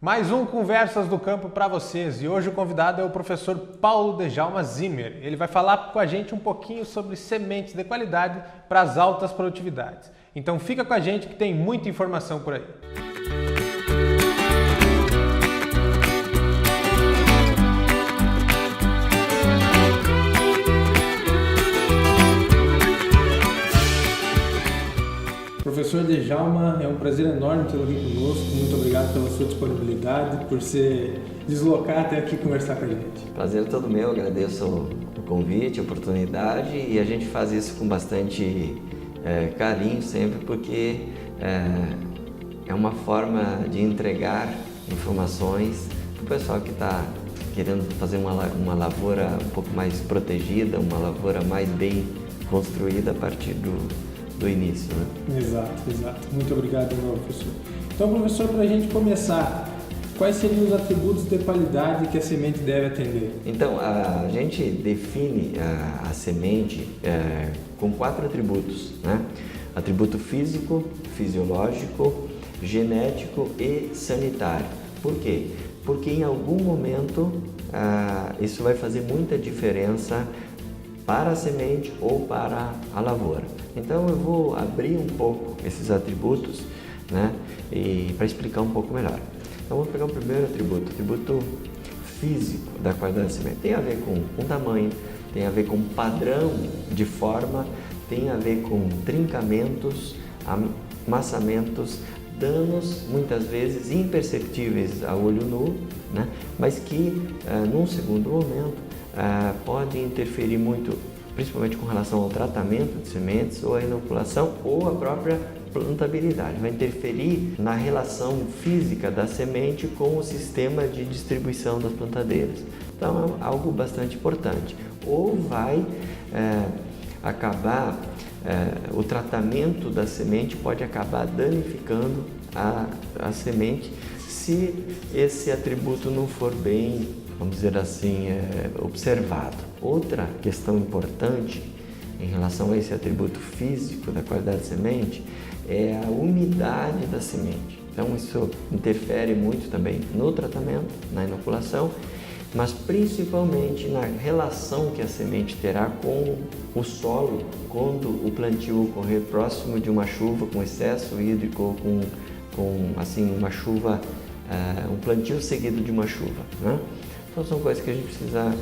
Mais um Conversas do Campo para vocês e hoje o convidado é o professor Paulo Djalma Zimmer. Ele vai falar com a gente um pouquinho sobre sementes de qualidade para as altas produtividades. Então fica com a gente que tem muita informação por aí. Professor Djalma, é um prazer enorme tê-lo aqui conosco. Muito obrigado pela sua disponibilidade, por se deslocar até aqui conversar com a gente. Prazer é todo meu, agradeço o convite, a oportunidade, e a gente faz isso com bastante carinho sempre, porque é uma forma de entregar informações para o pessoal que está querendo fazer uma lavoura um pouco mais protegida, uma lavoura mais bem construída a partir do início, né? Exato. Muito obrigado, meu professor. Então, professor, para a gente começar, quais seriam os atributos de qualidade que a semente deve atender? Então, a gente define a semente com 4 atributos, né? Atributo físico, fisiológico, genético e sanitário. Por quê? Porque em algum momento isso vai fazer muita diferença para a semente ou para a lavoura. Então eu vou abrir um pouco esses atributos, né, e para explicar um pouco melhor. Então vamos pegar o primeiro atributo, o atributo físico da qualidade da semente. Tem a ver com tamanho, tem a ver com padrão de forma, tem a ver com trincamentos, amassamentos, danos muitas vezes imperceptíveis a olho nu, né, mas que num segundo momento podem interferir muito, principalmente com relação ao tratamento de sementes ou a inoculação ou a própria plantabilidade. Vai interferir na relação física da semente com o sistema de distribuição das plantadeiras. Então é algo bastante importante. Ou vai acabar, o tratamento da semente pode acabar danificando a semente se esse atributo não for bem, vamos dizer assim, observado. Outra questão importante em relação a esse atributo físico da qualidade da semente é a umidade da semente. Então isso interfere muito também no tratamento, na inoculação, mas principalmente na relação que a semente terá com o solo quando o plantio ocorrer próximo de uma chuva com excesso hídrico ou com assim, uma chuva, um plantio seguido de uma chuva, né? Então são coisas que a gente precisa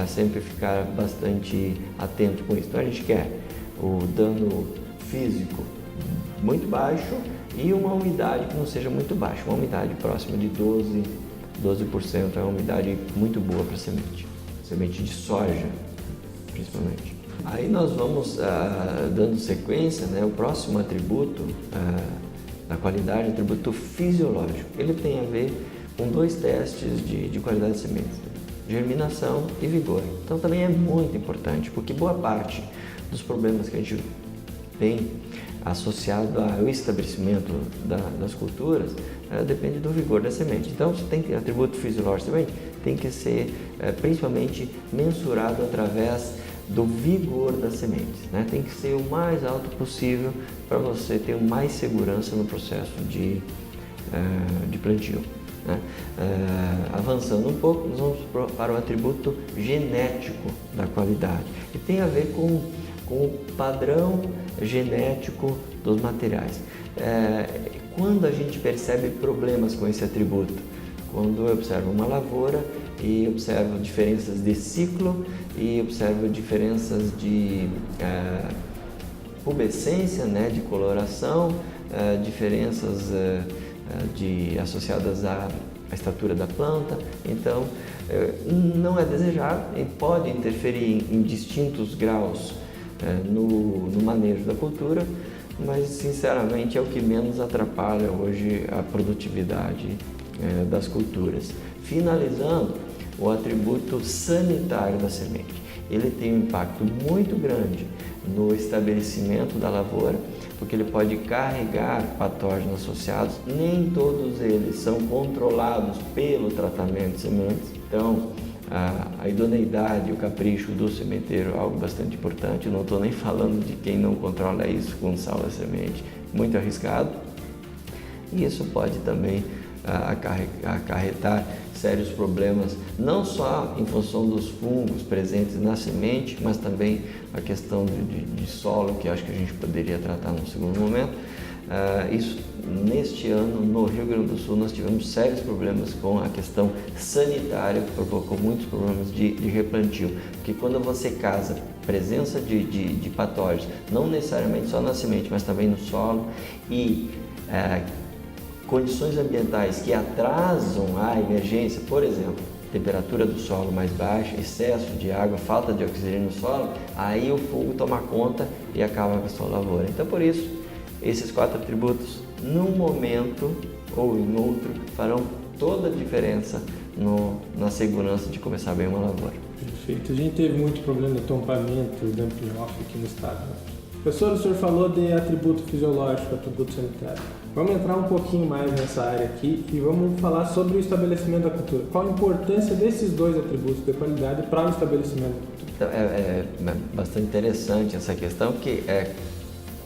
sempre ficar bastante atento com isso. Então a gente quer o dano físico muito baixo e uma umidade que não seja muito baixa. Uma umidade próxima de 12% é uma umidade muito boa para semente. Semente de soja, principalmente. Aí nós vamos dando sequência, né? O próximo atributo da qualidade, o atributo fisiológico. Ele tem a ver com 2 testes de qualidade de sementes, germinação e vigor. Então também é muito importante, porque boa parte dos problemas que a gente tem associado ao estabelecimento das culturas depende do vigor da semente. Então, se tem atributo fisiológico também, tem que ser principalmente mensurado através do vigor das sementes, né? Tem que ser o mais alto possível para você ter mais segurança no processo de plantio, né? Avançando um pouco, nós vamos para o atributo genético da qualidade, que tem a ver com o padrão genético dos materiais. Quando a gente percebe problemas com esse atributo? Quando eu observo uma lavoura e observo diferenças de ciclo e observo diferenças de pubescência, né, de coloração, diferenças associadas à estatura da planta. Então, não é desejável e pode interferir em distintos graus no manejo da cultura, mas sinceramente é o que menos atrapalha hoje a produtividade das culturas. Finalizando, o atributo sanitário da semente. Ele tem um impacto muito grande no estabelecimento da lavoura, porque ele pode carregar patógenos associados. Nem todos eles são controlados pelo tratamento de sementes. Então, a idoneidade, o capricho do sementeiro é algo bastante importante. Eu não estou nem falando de quem não controla isso com sal da semente, muito arriscado. E isso pode também acarretar sérios problemas, não só em função dos fungos presentes na semente, mas também a questão de solo, que acho que a gente poderia tratar num segundo momento. Isso, neste ano, no Rio Grande do Sul, nós tivemos sérios problemas com a questão sanitária, que provocou muitos problemas de replantio, porque quando você casa presença de patógenos, não necessariamente só na semente, mas também no solo, e condições ambientais que atrasam a emergência, por exemplo, temperatura do solo mais baixa, excesso de água, falta de oxigênio no solo, aí o fungo toma conta e acaba com a sua lavoura. Então, por isso, esses 4 atributos, num momento ou em outro, farão toda a diferença na segurança de começar bem uma lavoura. Perfeito. A gente teve muito problema de tompamento, dumping off aqui no estado, né? Professor, o senhor falou de atributo fisiológico, atributo sanitário. Vamos entrar um pouquinho mais nessa área aqui e vamos falar sobre o estabelecimento da cultura. Qual a importância desses 2 atributos de qualidade para o estabelecimento da cultura? Então, é bastante interessante essa questão, porque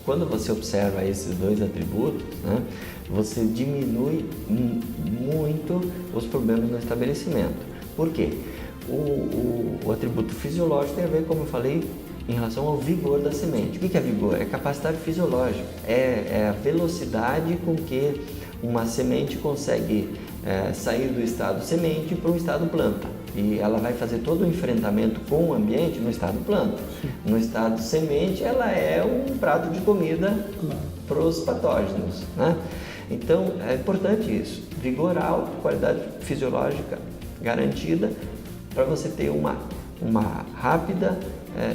quando você observa esses 2 atributos, né, você diminui muito os problemas no estabelecimento. Por quê? O atributo fisiológico tem a ver, como eu falei, em relação ao vigor da semente. O que é vigor? É capacidade fisiológica, é a velocidade com que uma semente consegue sair do estado semente para o estado planta. E ela vai fazer todo o enfrentamento com o ambiente no estado planta. No estado semente, ela é um prato de comida para os patógenos, né? Então, é importante isso. Vigor alto, qualidade fisiológica garantida, para você ter uma rápida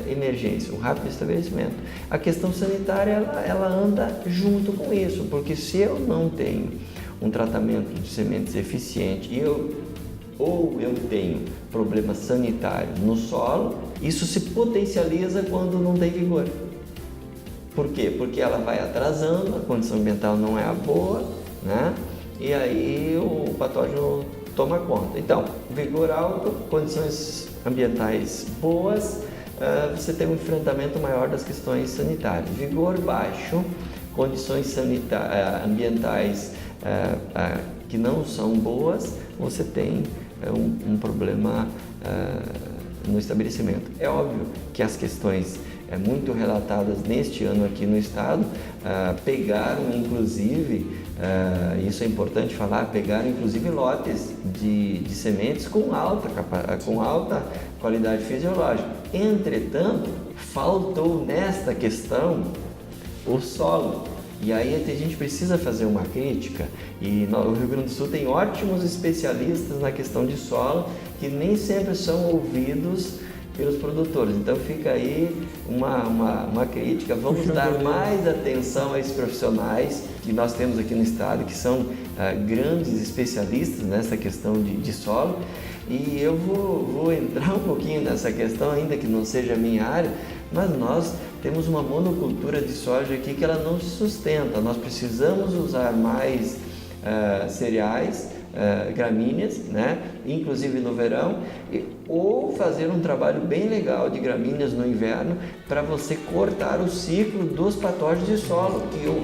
emergência, um rápido estabelecimento. A questão sanitária, ela anda junto com isso, porque se eu não tenho um tratamento de sementes eficiente ou eu tenho problema sanitário no solo, isso se potencializa quando não tem vigor. Por quê? Porque ela vai atrasando, a condição ambiental não é a boa, né? E aí o patógeno toma conta. Então, vigor alto, condições ambientais boas, você tem um enfrentamento maior das questões sanitárias. Vigor baixo, condições ambientais que não são boas, você tem um problema no estabelecimento. É óbvio que as questões muito relatadas neste ano aqui no estado pegaram inclusive, isso é importante falar, pegaram inclusive lotes de sementes com alta qualidade fisiológica. Entretanto, faltou nesta questão o solo. E aí a gente precisa fazer uma crítica, e o Rio Grande do Sul tem ótimos especialistas na questão de solo que nem sempre são ouvidos pelos produtores. Então fica aí uma crítica, vamos dar mais atenção a esses profissionais que nós temos aqui no estado, que são grandes especialistas nessa questão de solo. E eu vou entrar um pouquinho nessa questão, ainda que não seja a minha área, mas nós temos uma monocultura de soja aqui que ela não se sustenta. Nós precisamos usar mais cereais, gramíneas, né? Inclusive no verão, ou fazer um trabalho bem legal de gramíneas no inverno para você cortar o ciclo dos patógenos de solo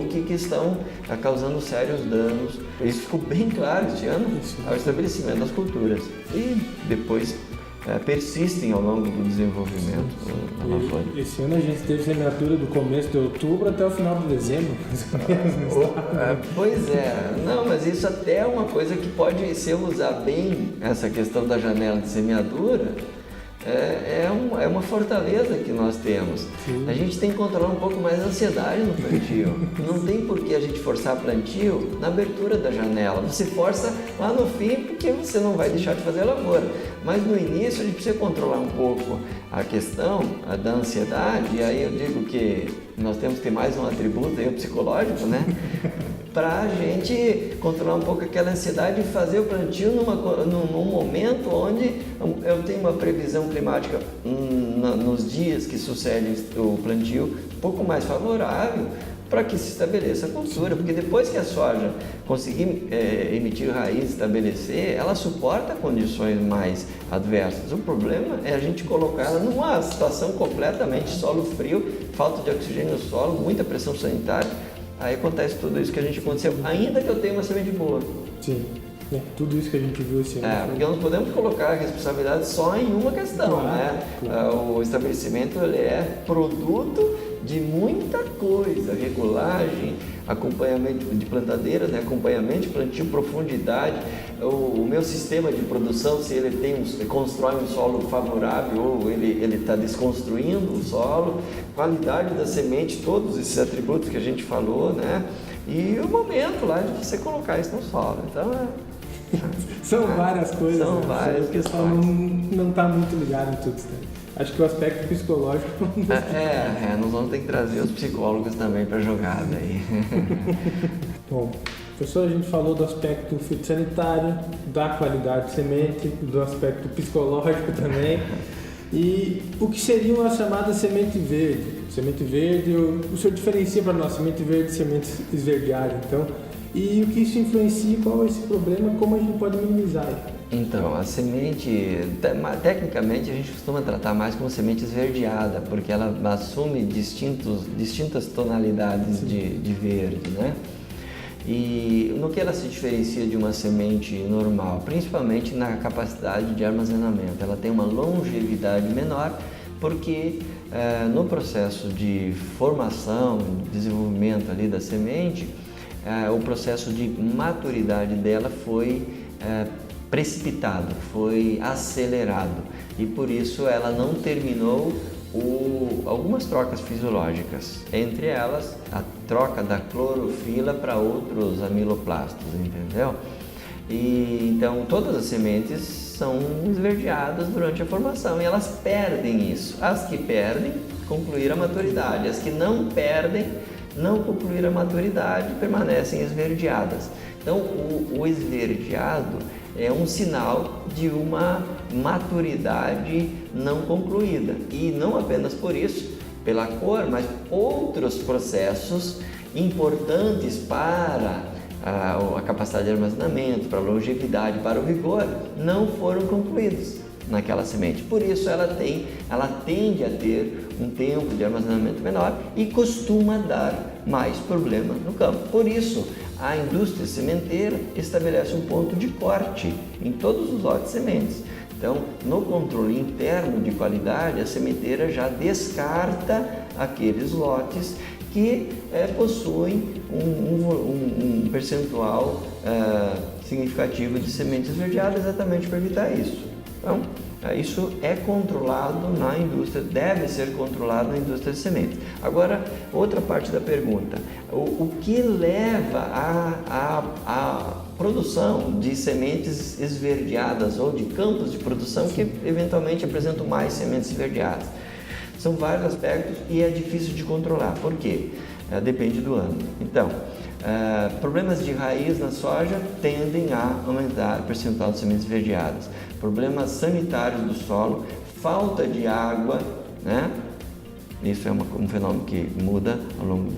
que estão causando sérios danos. Isso ficou bem claro este ano ao estabelecimento das culturas e depois persistem ao longo do desenvolvimento da lavoura. Esse ano a gente teve semeadura do começo de outubro até o final de dezembro. Pois é, não, mas isso até é uma coisa que pode, se eu usar bem essa questão da janela de semeadura, é uma fortaleza que nós temos. Sim. A gente tem que controlar um pouco mais a ansiedade no plantio. Não tem por que a gente forçar plantio na abertura da janela. Você força lá no fim porque você não vai deixar de fazer a lavoura. Mas no início a gente precisa controlar um pouco a questão da ansiedade. E aí eu digo que nós temos que ter mais um atributo aí, o psicológico, né? Para a gente controlar um pouco aquela ansiedade e fazer o plantio num momento onde eu tenho uma previsão climática nos dias que sucedem o plantio um pouco mais favorável para que se estabeleça a cultura, porque depois que a soja conseguir emitir raiz, estabelecer, ela suporta condições mais adversas. O problema é a gente colocar ela numa situação completamente solo frio, falta de oxigênio no solo, muita pressão sanitária. Aí acontece tudo isso que a gente aconteceu, ainda que eu tenha uma semente boa. Sim. Tudo isso que a gente viu esse ano. Porque não podemos colocar a responsabilidade só em uma questão, né? Claro. O estabelecimento ele é produto de muita coisa, regulagem, acompanhamento de plantadeiras, né? Acompanhamento de plantio, profundidade, o meu sistema de produção, se ele constrói um solo favorável ou ele está desconstruindo o solo, qualidade da semente, todos esses atributos que a gente falou, né? E o momento lá de você colocar isso no solo. Então são várias coisas. São várias questões. O pessoal não está muito ligado em tudo isso. Acho que o aspecto psicológico... nós vamos ter que trazer os psicólogos também para a jogada aí. Bom, professor, a gente falou do aspecto fitossanitário, da qualidade de semente, do aspecto psicológico também. E o que seriam as chamadas semente verde? Semente verde, o senhor diferencia para nós semente verde e semente esverdeada, então... E o que isso influencia, qual é esse problema, como a gente pode minimizar? Então, a semente, tecnicamente a gente costuma tratar mais como semente esverdeada, porque ela assume distintas tonalidades de verde, né? E no que ela se diferencia de uma semente normal? Principalmente na capacidade de armazenamento. Ela tem uma longevidade menor, porque no processo de formação, desenvolvimento ali da semente, o processo de maturidade dela foi precipitado, foi acelerado e por isso ela não terminou algumas trocas fisiológicas, entre elas a troca da clorofila para outros amiloplastos, entendeu? E então todas as sementes são esverdeadas durante a formação e elas perdem isso. As que perdem, concluíram a maturidade, as que não perdem, não concluíram a maturidade, permanecem esverdeadas. Então, o esverdeado é um sinal de uma maturidade não concluída. E não apenas por isso, pela cor, mas outros processos importantes para a capacidade de armazenamento, para a longevidade, para o vigor, não foram concluídos naquela semente. Por isso ela tende a ter um tempo de armazenamento menor e costuma dar mais problema no campo. Por isso, a indústria sementeira estabelece um ponto de corte em todos os lotes de sementes. Então, no controle interno de qualidade, a sementeira já descarta aqueles lotes que possuem um percentual significativo de sementes esverdeadas, exatamente para evitar isso. Então, isso é controlado na indústria, deve ser controlado na indústria de sementes. Agora, outra parte da pergunta, o que leva à produção de sementes esverdeadas ou de campos de produção que eventualmente apresentam mais sementes esverdeadas? São vários aspectos e é difícil de controlar. Por quê? Depende do ano. Então, problemas de raiz na soja tendem a aumentar o percentual de sementes esverdeadas. Problemas sanitários do solo, falta de água, né? Isso é um fenômeno que muda ao longo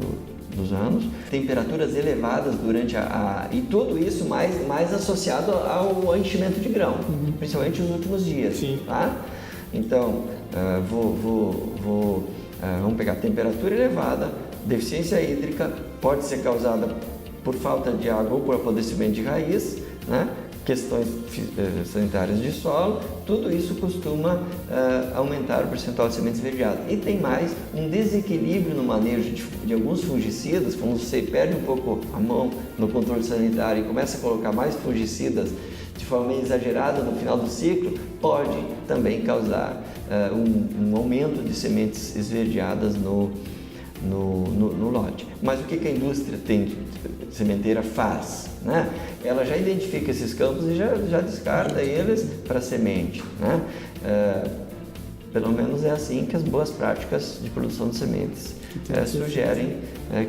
dos anos. Temperaturas elevadas durante e tudo isso mais associado ao enchimento de grão, principalmente nos últimos dias. Sim. Tá? Então, vamos pegar temperatura elevada, deficiência hídrica, pode ser causada por falta de água ou por apodrecimento de raiz, né? Questões sanitárias de solo, tudo isso costuma aumentar o percentual de sementes esverdeadas. E tem mais um desequilíbrio no manejo de alguns fungicidas, quando você perde um pouco a mão no controle sanitário e começa a colocar mais fungicidas de forma exagerada no final do ciclo, pode também causar um aumento de sementes esverdeadas no lote. Mas o que a indústria sementeira faz? Né? Ela já identifica esses campos e já descarta eles para semente. Né? Pelo menos é assim que as boas práticas de produção de sementes sugerem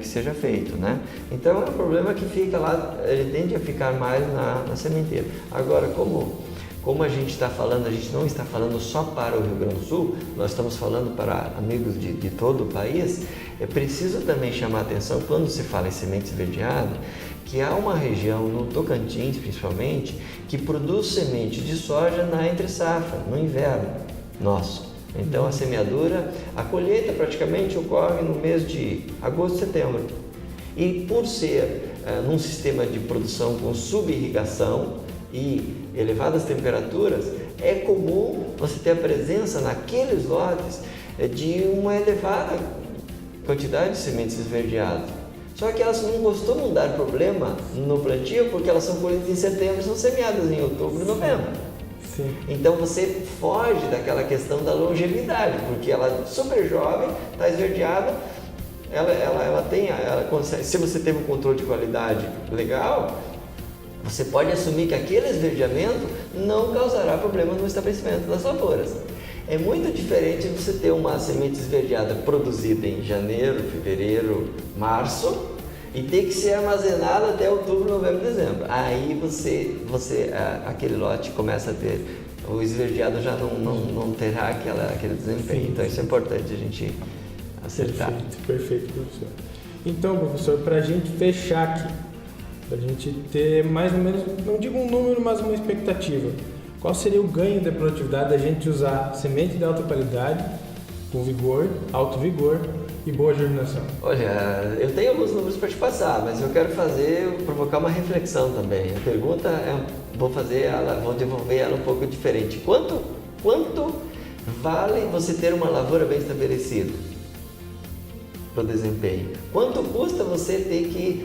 que seja feito. Né? Então é um problema que fica lá, ele tende a ficar mais na sementeira. Agora, como a gente está falando, a gente não está falando só para o Rio Grande do Sul, nós estamos falando para amigos de todo o país, é preciso também chamar a atenção, quando se fala em semente esverdeada, que há uma região, no Tocantins principalmente, que produz semente de soja na entre-safra, no inverno nosso. Então a semeadura, a colheita praticamente ocorre no mês de agosto e setembro. E por ser num sistema de produção com subirrigação, e elevadas temperaturas, é comum você ter a presença naqueles lotes de uma elevada quantidade de sementes esverdeadas. Só que elas não costumam dar problema no plantio porque elas são colhidas em setembro e são semeadas em outubro e novembro. Sim. Então você foge daquela questão da longevidade, porque ela é super jovem, está esverdeada, ela consegue, se você teve um controle de qualidade legal, você pode assumir que aquele esverdeamento não causará problema no estabelecimento das lavouras. É muito diferente você ter uma semente esverdeada produzida em janeiro, fevereiro, março e ter que ser armazenada até outubro, novembro, dezembro. Aí aquele lote começa a ter, o esverdeado já não terá aquele desempenho. Sim. Então isso é importante a gente acertar. Perfeito, professor. Então, professor, para a gente fechar aqui, para a gente ter mais ou menos, não digo um número, mas uma expectativa. Qual seria o ganho de produtividade da gente usar semente de alta qualidade, com vigor, alto vigor e boa germinação? Olha, eu tenho alguns números para te passar, mas eu quero provocar uma reflexão também. A pergunta vou devolver ela um pouco diferente. Quanto vale você ter uma lavoura bem estabelecida para o desempenho? Quanto custa você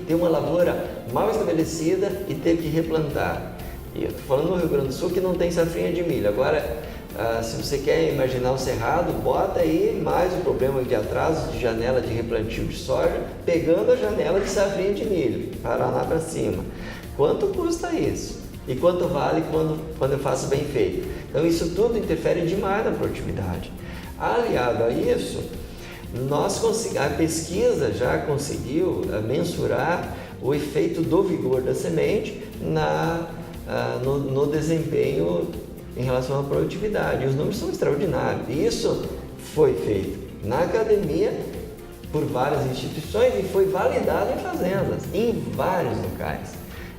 ter uma lavoura mal estabelecida e ter que replantar? E eu estou falando no Rio Grande do Sul que não tem safrinha de milho. Agora, se você quer imaginar o cerrado, bota aí mais o problema de atraso de janela de replantio de soja, pegando a janela de safrinha de milho, Paraná para cima. Quanto custa isso? E quanto vale quando eu faço bem feito? Então isso tudo interfere demais na produtividade. Aliado a isso, a pesquisa já conseguiu mensurar o efeito do vigor da semente no desempenho em relação à produtividade. E os números são extraordinários. Isso foi feito na academia por várias instituições e foi validado em fazendas, em vários locais.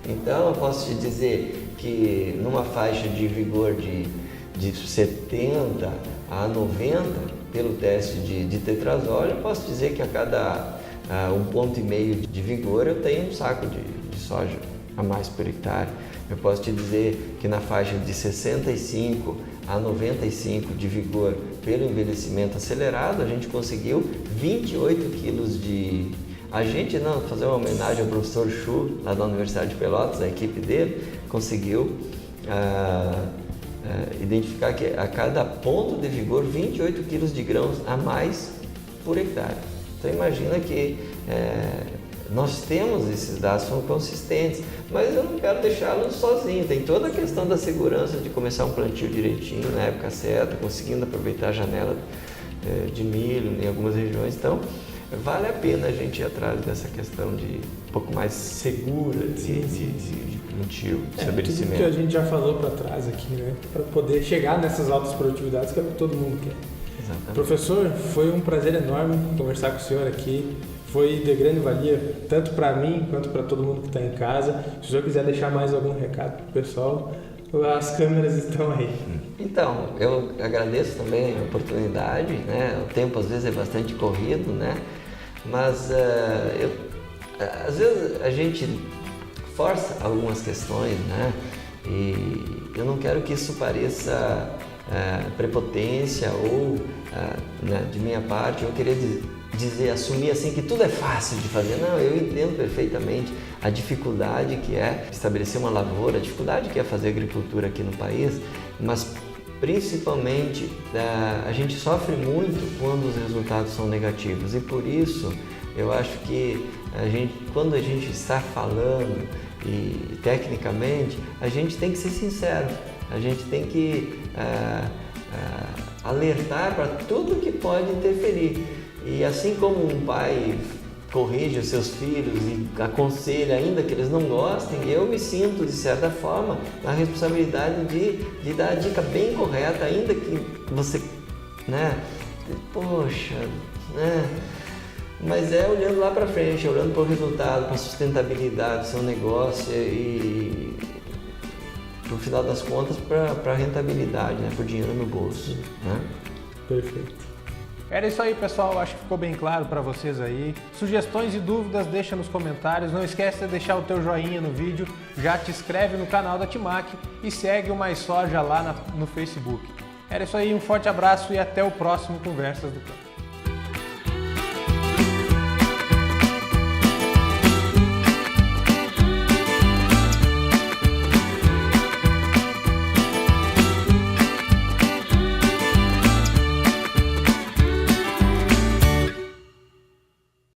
Então eu posso te dizer que numa faixa de vigor de 70 a 90 pelo teste de tetrazol, eu posso dizer que a cada 1,5 ponto de vigor eu tenho um saco de soja a mais por hectare. Eu posso te dizer que na faixa de 65 a 95 de vigor pelo envelhecimento acelerado, a gente conseguiu 28 quilos de... fazer uma homenagem ao professor Chu, lá da Universidade de Pelotas, a equipe dele, conseguiu identificar que a cada ponto de vigor, 28 quilos de grãos a mais por hectare. Então imagina que nós temos esses dados, são consistentes, mas eu não quero deixá-los sozinhos. Tem toda a questão da segurança de começar um plantio direitinho, na época certa, conseguindo aproveitar a janela de milho em algumas regiões. Então, vale a pena a gente ir atrás dessa questão de um pouco mais segura de plantio, de estabelecimento. Tudo que a gente já falou para trás aqui, né? Para poder chegar nessas altas produtividades que é o que todo mundo quer. Exatamente. Professor, foi um prazer enorme conversar com o senhor aqui. Foi de grande valia, tanto para mim quanto para todo mundo que está em casa. Se o senhor quiser deixar mais algum recado para o pessoal, as câmeras estão aí. Então, eu agradeço também a oportunidade, né? O tempo às vezes é bastante corrido, né? Mas às vezes a gente força algumas questões, né? E eu não quero que isso pareça prepotência ou de minha parte, eu queria assumir assim que tudo é fácil de fazer. Não, eu entendo perfeitamente a dificuldade que é estabelecer uma lavoura, a dificuldade que é fazer agricultura aqui no país, mas principalmente a gente sofre muito quando os resultados são negativos e por isso eu acho que quando a gente está falando e tecnicamente, a gente tem que ser sincero, a gente tem que alertar para tudo que pode interferir. E assim como um pai corrige os seus filhos e aconselha ainda que eles não gostem, eu me sinto, de certa forma, na responsabilidade de dar a dica bem correta, ainda que você, mas olhando lá para frente, olhando para o resultado, para a sustentabilidade do seu negócio e, no final das contas, para a rentabilidade, para o dinheiro no bolso. Né? Perfeito. Era isso aí, pessoal, acho que ficou bem claro para vocês aí. Sugestões e dúvidas deixa nos comentários, não esquece de deixar o teu joinha no vídeo, já te inscreve no canal da Timac e segue o Mais Soja lá no Facebook. Era isso aí, um forte abraço e até o próximo Conversas do Campo.